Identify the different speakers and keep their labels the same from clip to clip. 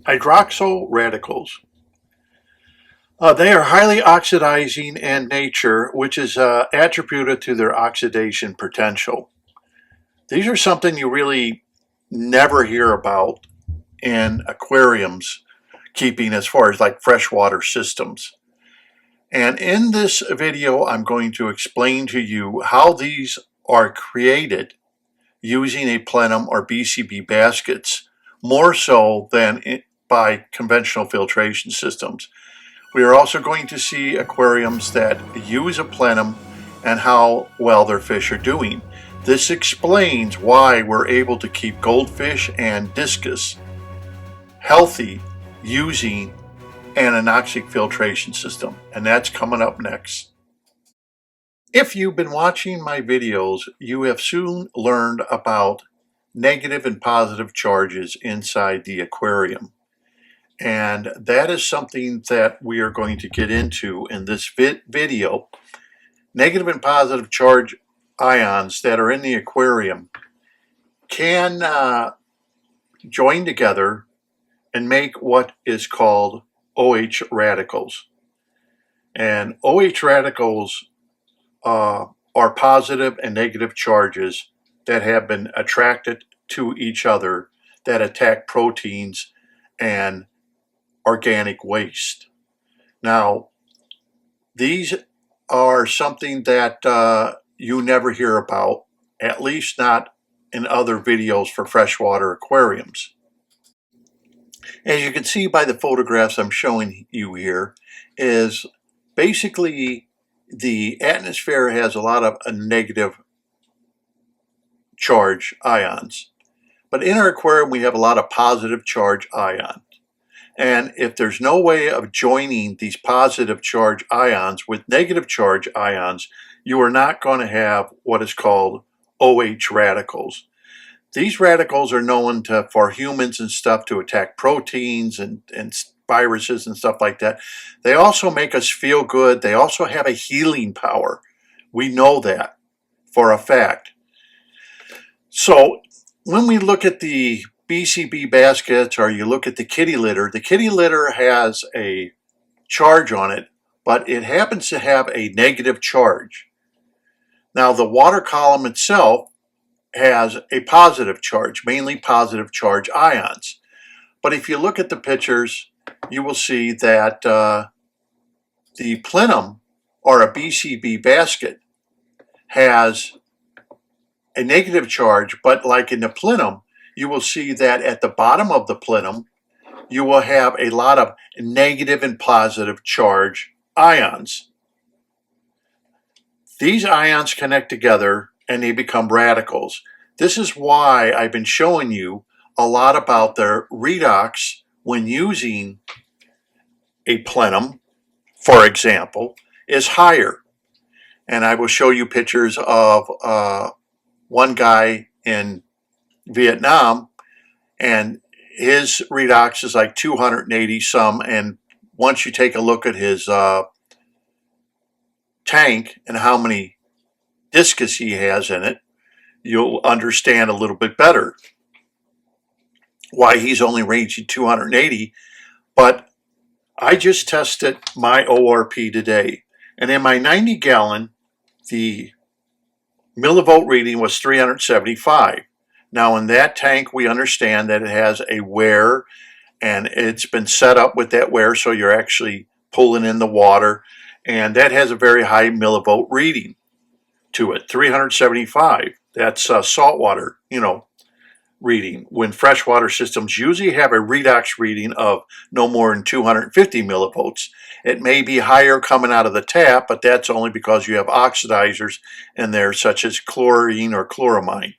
Speaker 1: Hydroxyl radicals. They are highly oxidizing in nature, which is attributed to their oxidation potential. These are something you really never hear about in aquariums keeping as far as like freshwater systems. And in this video, I'm going to explain to you how these are created using a plenum or BCB baskets, more so than by conventional filtration systems. We are also going to see aquariums that use a plenum and how well their fish are doing. This explains why we're able to keep goldfish and discus healthy using an anoxic filtration system, and that's coming up next. If you've been watching my videos, you have soon learned about negative and positive charges inside the aquarium. And that is something that we are going to get into in this video. Negative and positive charge ions that are in the aquarium can join together and make what is called OH radicals. And OH radicals are positive and negative charges that have been attracted to each other that attack proteins and organic waste. Now, these are something that you never hear about, at least not in other videos for freshwater aquariums. As you can see by the photographs I'm showing you here, is basically the atmosphere has a lot of negative charge ions. But in our aquarium, we have a lot of positive charge ions. And if there's no way of joining these positive charge ions with negative charge ions, you are not going to have what is called OH radicals. These radicals are known for humans and stuff to attack proteins and viruses and stuff like that. They also make us feel good. They also have a healing power. We know that for a fact. So when we look at the BCB baskets or you look at the kitty litter has a charge on it, but it happens to have a negative charge. Now the water column itself has a positive charge, mainly positive charge ions. But if you look at the pictures, you will see that the plenum or a BCB basket has a negative charge, but like in the plenum, you will see that at the bottom of the plenum, you will have a lot of negative and positive charge ions. These ions connect together and they become radicals. This is why I've been showing you a lot about their redox when using a plenum, for example, is higher. And I will show you pictures of one guy in Vietnam, and his redox is like 280 some, and once you take a look at his tank and how many discus he has in it, you'll understand a little bit better why he's only ranging 280. But I just tested my ORP today, and in my 90 gallon, the millivolt reading was 375. Now in that tank, we understand that it has a wear, and it's been set up with that wear so you're actually pulling in the water, and that has a very high millivolt reading to it, 375. That's saltwater, reading. When freshwater systems usually have a redox reading of no more than 250 millivolts. It may be higher coming out of the tap, but that's only because you have oxidizers in there such as chlorine or chloramine.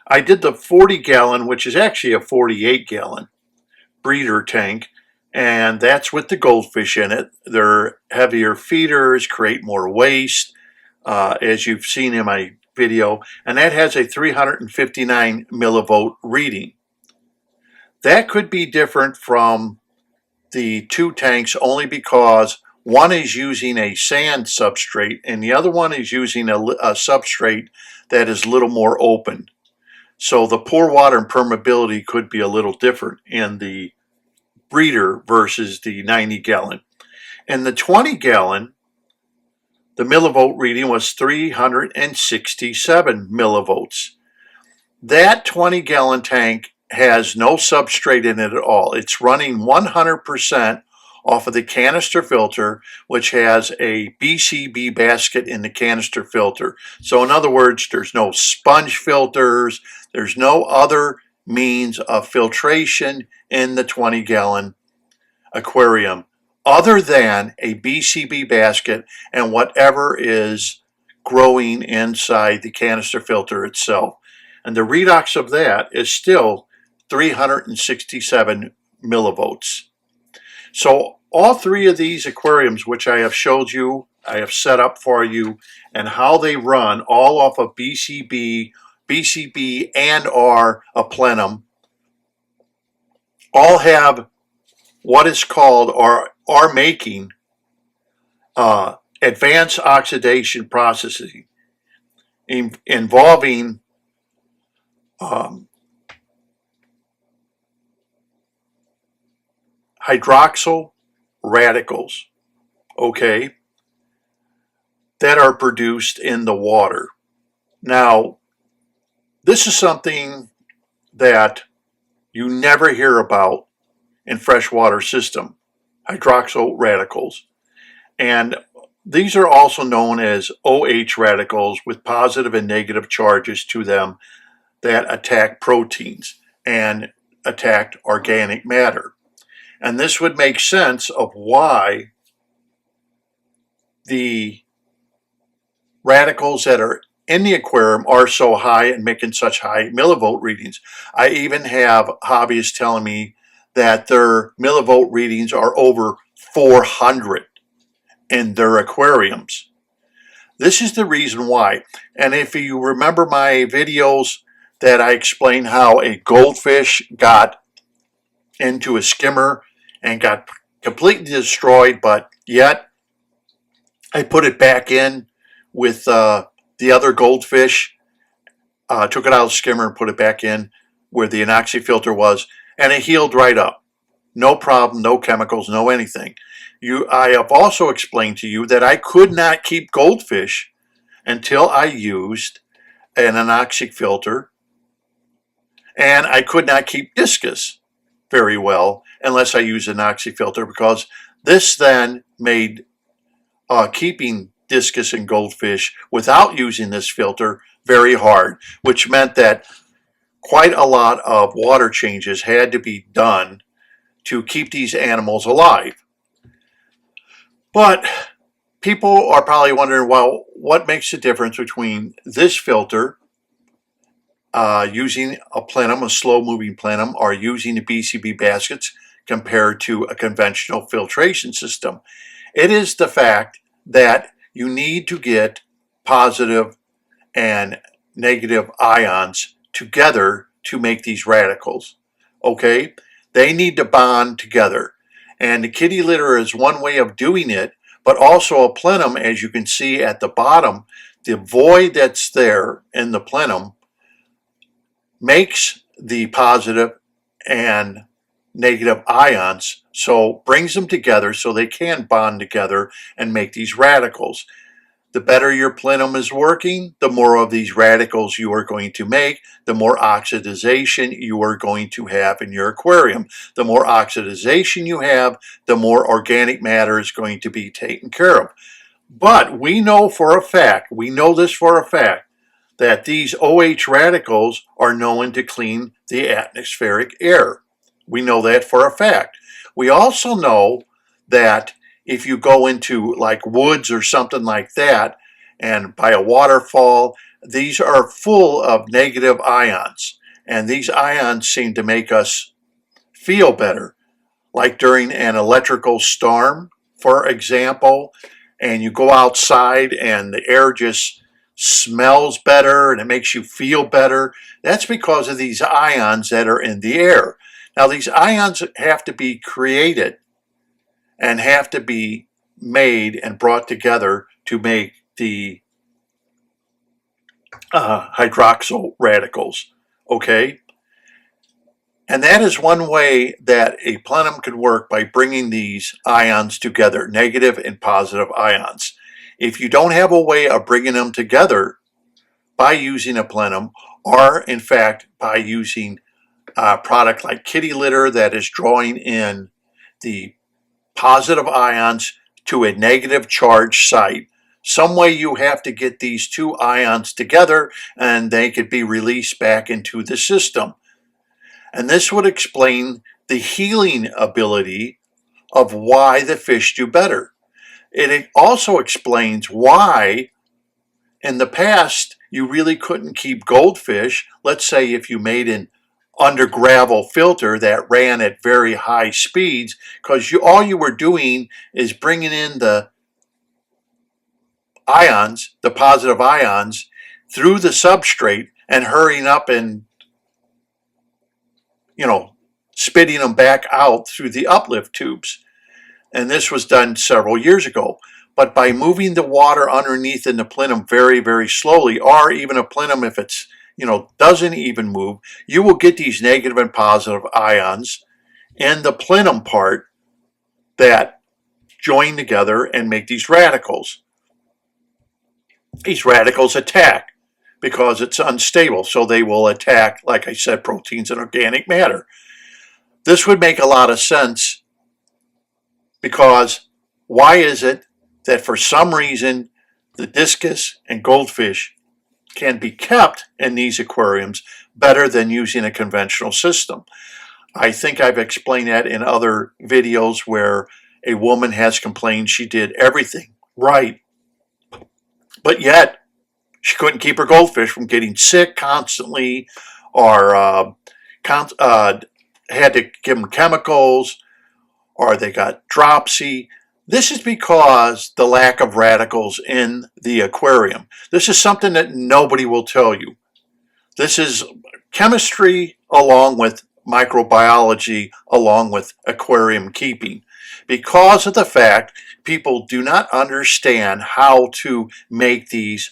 Speaker 1: I did the 40 gallon, which is actually a 48 gallon breeder tank, and that's with the goldfish in it. They're heavier feeders, create more waste, as you've seen in my video, and that has a 359 millivolt reading. That could be different from the two tanks only because one is using a sand substrate and the other one is using a substrate that is a little more open. So the pore water and permeability could be a little different in the breeder versus the 90-gallon. In the 20-gallon, the millivolt reading was 367 millivolts. That 20-gallon tank has no substrate in it at all. It's running 100% off of the canister filter, which has a BCB basket in the canister filter. So in other words, there's no sponge filters, there's no other means of filtration in the 20-gallon aquarium other than a BCB basket and whatever is growing inside the canister filter itself. And the redox of that is still 367 millivolts. So all three of these aquariums, which I have showed you, I have set up for you, and how they run all off of BCB and or a Plenum, all have what is called or are making advanced oxidation processing involving hydroxyl radicals, okay, that are produced in the water. Now, this is something that you never hear about in freshwater system, hydroxyl radicals. And these are also known as OH radicals with positive and negative charges to them that attack proteins and attack organic matter. And this would make sense of why the radicals that are in the aquarium are so high and making such high millivolt readings. I even have hobbyists telling me that their millivolt readings are over 400 in their aquariums. This is the reason why. And if you remember my videos that I explained how a goldfish got into a skimmer and got completely destroyed, but yet I put it back in with the other goldfish, took it out of the skimmer and put it back in where the anoxy filter was, and it healed right up. No problem, no chemicals, no anything. I have also explained to you that I could not keep goldfish until I used an anoxic filter, and I could not keep discus very well unless I used an anoxic filter, because this then made keeping discus and goldfish without using this filter very hard, which meant that quite a lot of water changes had to be done to keep these animals alive. But people are probably wondering, well, what makes the difference between this filter using a Plenum, a slow-moving Plenum, or using the BCB baskets compared to a conventional filtration system? It is the fact that you need to get positive and negative ions together to make these radicals, okay? They need to bond together. And the kitty litter is one way of doing it, but also a Plenum, as you can see at the bottom, the void that's there in the Plenum makes the positive and negative ions, so brings them together so they can bond together and make these radicals. The better your Plenum is working, the more of these radicals you are going to make, the more oxidization you are going to have in your aquarium. The more oxidization you have, the more organic matter is going to be taken care of. But we know for a fact, that these OH radicals are known to clean the atmospheric air. We know that for a fact. We also know that if you go into like woods or something like that, and by a waterfall, these are full of negative ions. And these ions seem to make us feel better. Like during an electrical storm, for example, and you go outside and the air just smells better and it makes you feel better. That's because of these ions that are in the air. Now, these ions have to be created and have to be made and brought together to make the hydroxyl radicals, okay? And that is one way that a plenum could work, by bringing these ions together, negative and positive ions. If you don't have a way of bringing them together by using a plenum, or in fact by using a product like kitty litter that is drawing in the positive ions to a negative charge site, some way you have to get these two ions together and they could be released back into the system. And this would explain the healing ability of why the fish do better. It also explains why in the past you really couldn't keep goldfish. Let's say if you made an under gravel filter that ran at very high speeds, because all you were doing is bringing in the ions, the positive ions, through the substrate and hurrying up and, spitting them back out through the uplift tubes. And this was done several years ago. But by moving the water underneath in the plenum very, very slowly, or even a plenum if it's, doesn't even move, you will get these negative and positive ions in the plenum part that join together and make these radicals. These radicals attack because it's unstable, so they will attack, like I said, proteins and organic matter. This would make a lot of sense, because why is it that for some reason the discus and goldfish can be kept in these aquariums better than using a conventional system? I think I've explained that in other videos where a woman has complained she did everything right, but yet she couldn't keep her goldfish from getting sick constantly, or had to give them chemicals, or they got dropsy. This is because the lack of radicals in the aquarium. This is something that nobody will tell you. This is chemistry along with microbiology along with aquarium keeping. Because of the fact people do not understand how to make these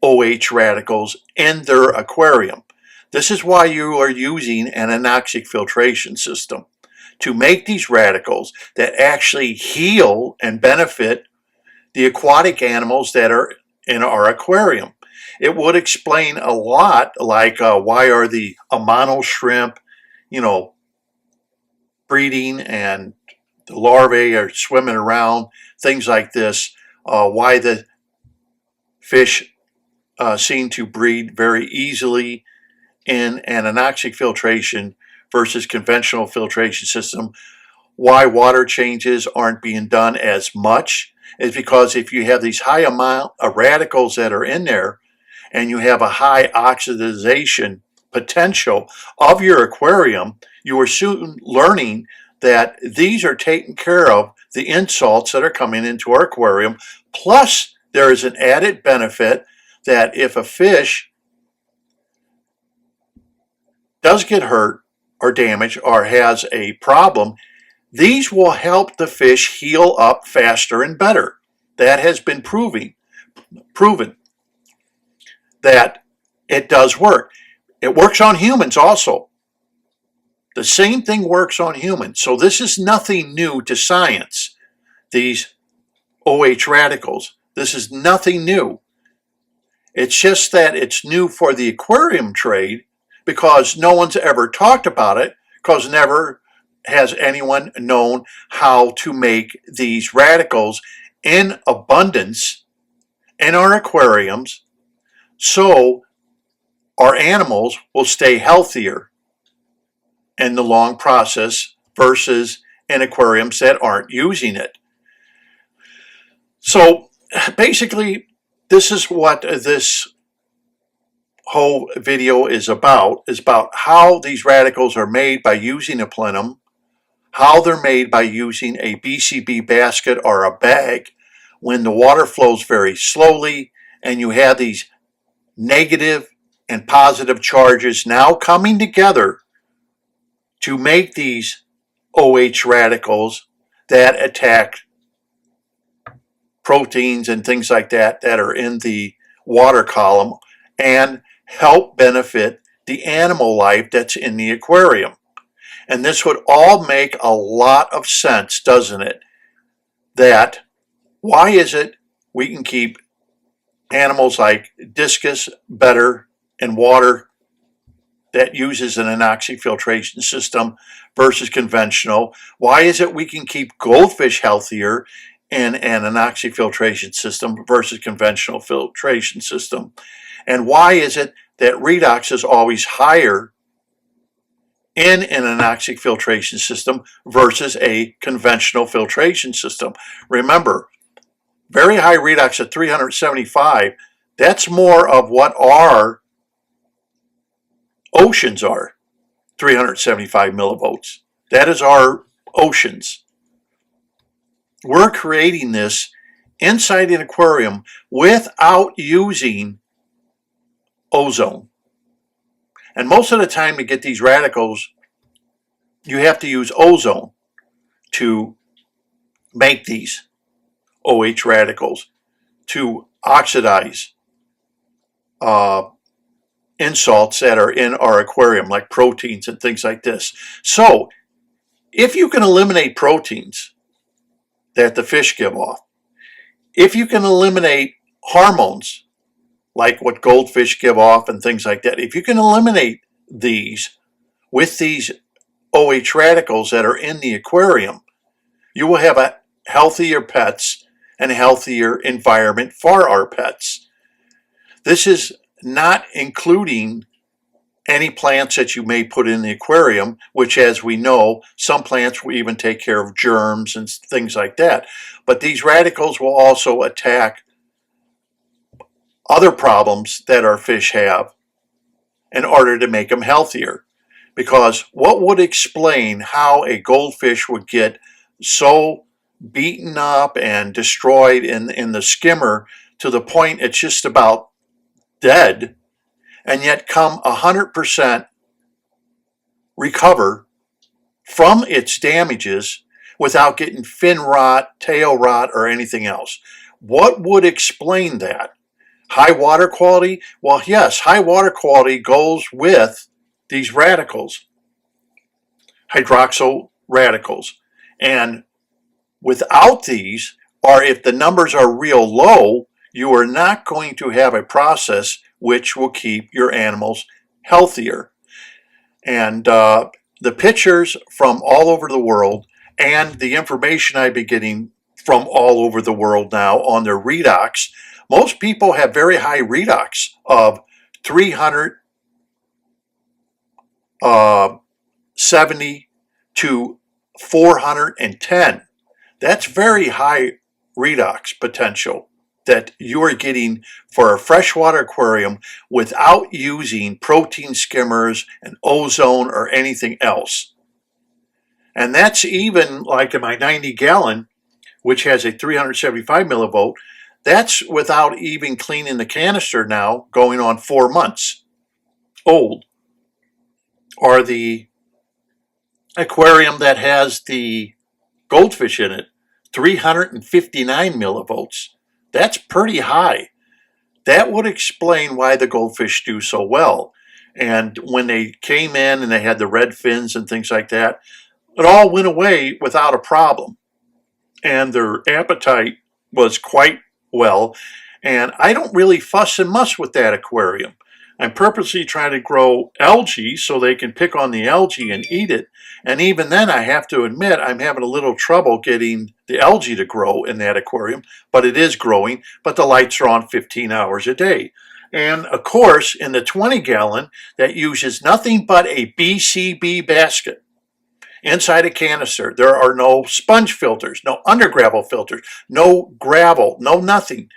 Speaker 1: OH radicals in their aquarium. This is why you are using an anoxic filtration system, to make these radicals that actually heal and benefit the aquatic animals that are in our aquarium. It would explain a lot, like why are the amano shrimp, breeding, and the larvae are swimming around, things like this, why the fish seem to breed very easily in an anoxic filtration versus conventional filtration system. Why water changes aren't being done as much is because if you have these high amount of radicals that are in there, and you have a high oxidization potential of your aquarium, you are soon learning that these are taking care of the insults that are coming into our aquarium. Plus, there is an added benefit that if a fish does get hurt or damaged or has a problem, these will help the fish heal up faster and better. That has been proven that it does work. It works on humans also. The same thing works on humans. So this is nothing new to science, these OH radicals. This is nothing new. It's just that it's new for the aquarium trade because no one's ever talked about it, because never has anyone known how to make these radicals in abundance in our aquariums, so our animals will stay healthier in the long process versus in aquariums that aren't using it. So basically, this is what this whole video is about how these radicals are made by using a plenum, how they're made by using a BCB basket or a bag when the water flows very slowly and you have these negative and positive charges now coming together to make these OH radicals that attack proteins and things like that that are in the water column and help benefit the animal life that's in the aquarium. And this would all make a lot of sense, doesn't it? That why is it we can keep animals like discus better in water that uses an anoxy system versus conventional? Why is it we can keep goldfish healthier in an anoxy system versus conventional filtration system? And why is it that redox is always higher in an anoxy system versus a conventional filtration system? Remember, very high redox at 375, that's more of what our oceans are, 375 millivolts. That is our oceans. We're creating this inside an aquarium without using ozone. And most of the time to get these radicals, you have to use ozone to make these OH radicals, to oxidize insalts that are in our aquarium, like proteins and things like this. So if you can eliminate proteins that the fish give off, if you can eliminate hormones like what goldfish give off and things like that, if you can eliminate these with these OH radicals that are in the aquarium, you will have a healthier pets and a healthier environment for our pets. This is not including any plants that you may put in the aquarium, which, as we know, some plants will even take care of germs and things like that. But these radicals will also attack other problems that our fish have in order to make them healthier. Because what would explain how a goldfish would get so beaten up and destroyed in the skimmer to the point it's just about dead, and yet come 100% recover from its damages without getting fin rot, tail rot, or anything else? What would explain that? High water quality? Well, yes, high water quality goes with these radicals, hydroxyl radicals. And without these, or if the numbers are real low, you are not going to have a process which will keep your animals healthier. And the pictures from all over the world and the information I've been getting from all over the world now on their redox, most people have very high redox of 370 to 410. That's very high redox potential that you are getting for a freshwater aquarium without using protein skimmers and ozone or anything else. And that's even like in my 90 gallon, which has a 375 millivolt, that's without even cleaning the canister now, going on 4 months old. Or the aquarium that has the goldfish in it, 359 millivolts. That's pretty high. That would explain why the goldfish do so well. And when they came in and they had the red fins and things like that, it all went away without a problem. And their appetite was quite well. And I don't really fuss and muss with that aquarium. I'm purposely trying to grow algae so they can pick on the algae and eat it. And even then, I have to admit, I'm having a little trouble getting the algae to grow in that aquarium, but it is growing, but the lights are on 15 hours a day. And of course, in the 20 gallon, that uses nothing but a BCB basket inside a canister. There are no sponge filters, no undergravel filters, no gravel, no nothing.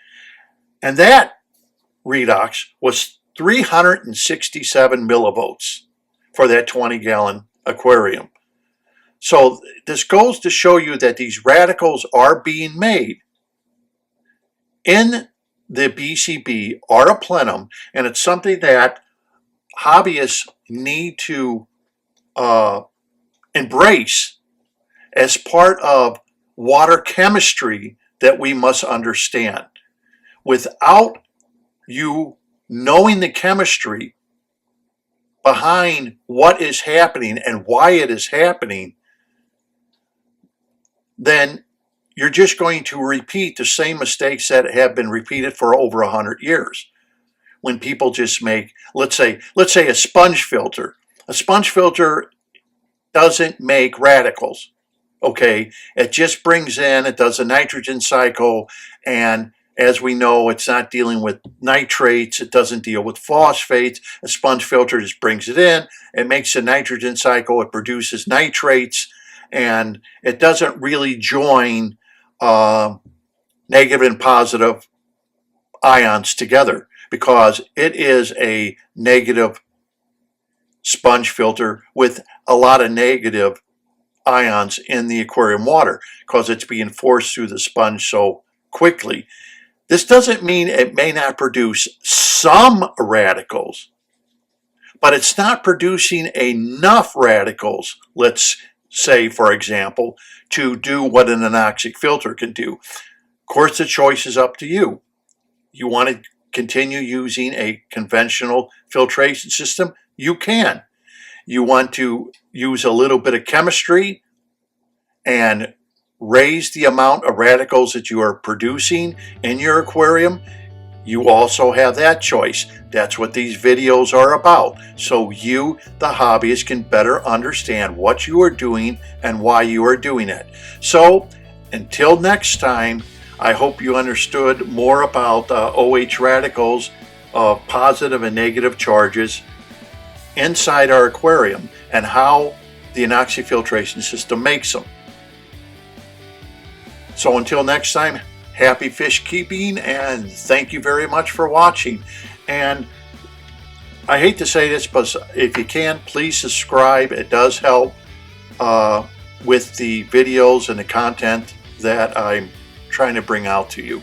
Speaker 1: And that redox was 367 millivolts for that 20 gallon aquarium. So this goes to show you that these radicals are being made in the BCB or a plenum, and it's something that hobbyists need to embrace as part of water chemistry that we must understand. Without you knowing the chemistry behind what is happening and why it is happening, then you're just going to repeat the same mistakes that have been repeated for over 100 years. When people just make, let's say a sponge filter. A sponge filter doesn't make radicals, okay? It just brings in, it does a nitrogen cycle, and as we know, it's not dealing with nitrates, it doesn't deal with phosphates. A sponge filter just brings it in, it makes a nitrogen cycle, it produces nitrates, and it doesn't really join negative and positive ions together, because it is a negative sponge filter with a lot of negative ions in the aquarium water because it's being forced through the sponge so quickly. This doesn't mean it may not produce some radicals, but it's not producing enough radicals, let's say, for example, to do what an anoxic filter can do. Of course, the choice is up to you. You want to continue using a conventional filtration system? You can. You want to use a little bit of chemistry and raise the amount of radicals that you are producing in your aquarium? You also have that choice. That's what these videos are about. So you, the hobbyist, can better understand what you are doing and why you are doing it. So until next time, I hope you understood more about OH radicals of positive and negative charges inside our aquarium and how the anoxic filtration system makes them. So until next time, happy fish keeping, and thank you very much for watching. And I hate to say this, but if you can, please subscribe. It does help with the videos and the content that I'm trying to bring out to you.